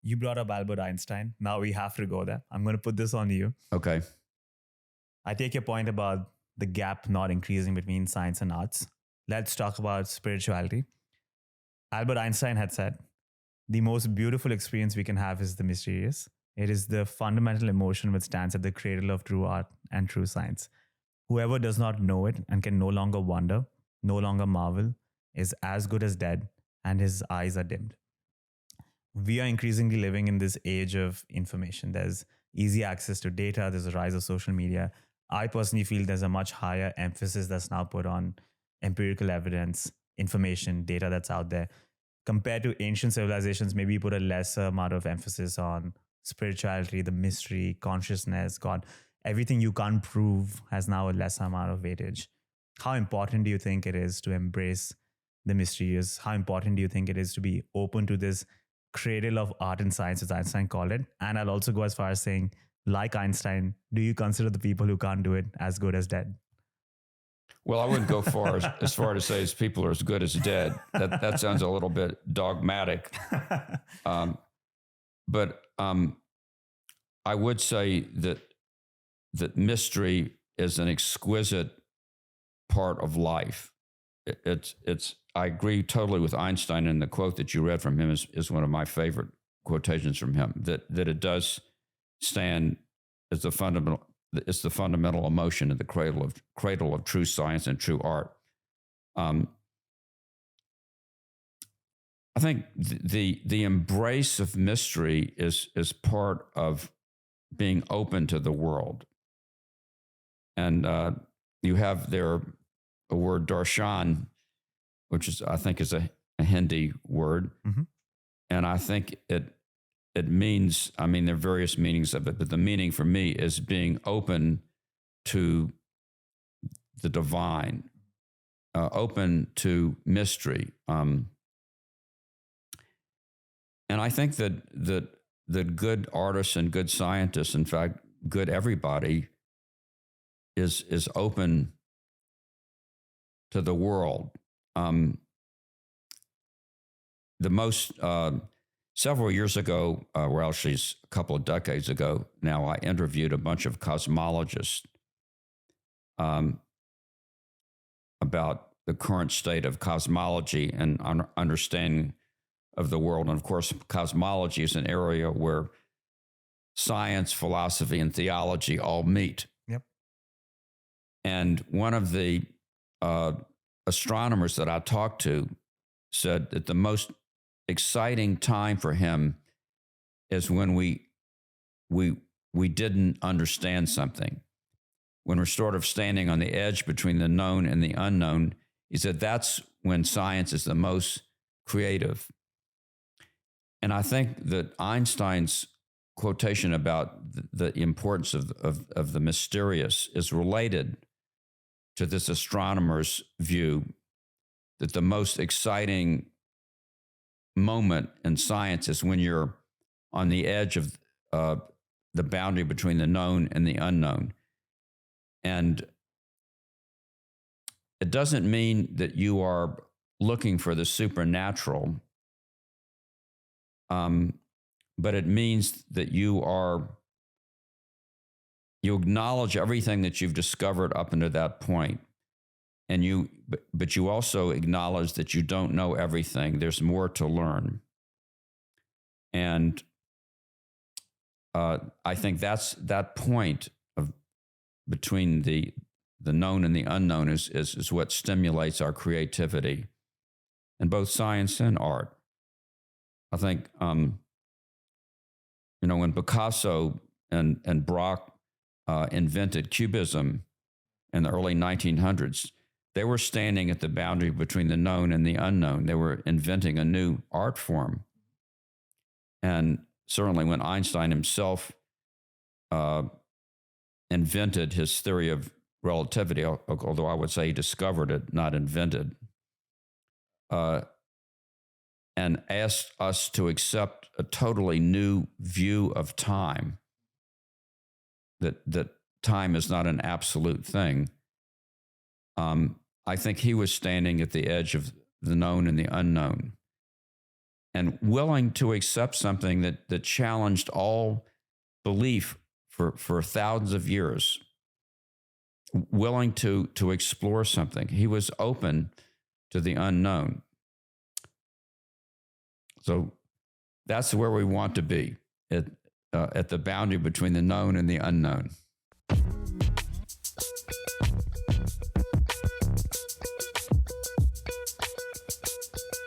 You brought up Albert Einstein. Now we have to go there. I'm going to put this on you. Okay. I take your point about the gap not increasing between science and arts. Let's talk about spirituality. Albert Einstein had said, the most beautiful experience we can have is the mysterious. It is the fundamental emotion which stands at the cradle of true art and true science. Whoever does not know it and can no longer wonder, no longer marvel, is as good as dead, and his eyes are dimmed. We are increasingly living in this age of information. There's easy access to data, there's a rise of social media. I personally feel there's a much higher emphasis that's now put on empirical evidence, information, data that's out there. Compared to ancient civilizations, maybe you put a lesser amount of emphasis on spirituality, the mystery, consciousness, God. Everything you can't prove has now a lesser amount of weightage. How important do you think it is to embrace the mysterious? How important do you think it is to be open to this cradle of art and science, as Einstein called it? And I'll also go as far as saying, like Einstein, do you consider the people who can't do it as good as dead? Well, I wouldn't go as far to say as people are as good as dead. That sounds a little bit dogmatic. But I would say that mystery is an exquisite part of life. It's. I agree totally with Einstein, and the quote that you read from him is one of my favorite quotations from him. That it does stand as the fundamental. It's the fundamental emotion in the cradle of true science and true art. I think the embrace of mystery is part of being open to the world. And you have there a word darshan, which is I think is a Hindi word, Mm-hmm. and I think it means, I mean, there are various meanings of it, but the meaning for me is being open to the divine, open to mystery. And I think that good artists and good scientists, in fact, good everybody, is open to the world. The most several years ago, well, actually a couple of decades ago now, I interviewed a bunch of cosmologists about the current state of cosmology and understanding of the world. And of course, cosmology is an area where science, philosophy, and theology all meet. Yep. And one of the astronomers that I talked to said that the most exciting time for him is when we didn't understand something, when we're sort of standing on the edge between the known and the unknown. He said that's when science is the most creative. And I think that Einstein's quotation about the importance of the mysterious is related to this astronomer's view that the most exciting moment in science is when you're on the edge of the boundary between the known and the unknown. And it doesn't mean that you are looking for the supernatural, but it means that you acknowledge everything that you've discovered up until that point. And but you also acknowledge that you don't know everything. There's more to learn. And I think that's that point of between the known and the unknown is what stimulates our creativity in both science and art. I think, when Picasso and Braque invented Cubism in the early 1900s, they were standing at the boundary between the known and the unknown. They were inventing a new art form. And certainly when Einstein himself invented his theory of relativity, although I would say he discovered it, not invented, and asked us to accept a totally new view of time, that time is not an absolute thing. I think he was standing at the edge of the known and the unknown. and willing to accept something that challenged all belief for thousands of years, willing to explore something. He was open to the unknown. So that's where we want to be, at the boundary between the known and the unknown.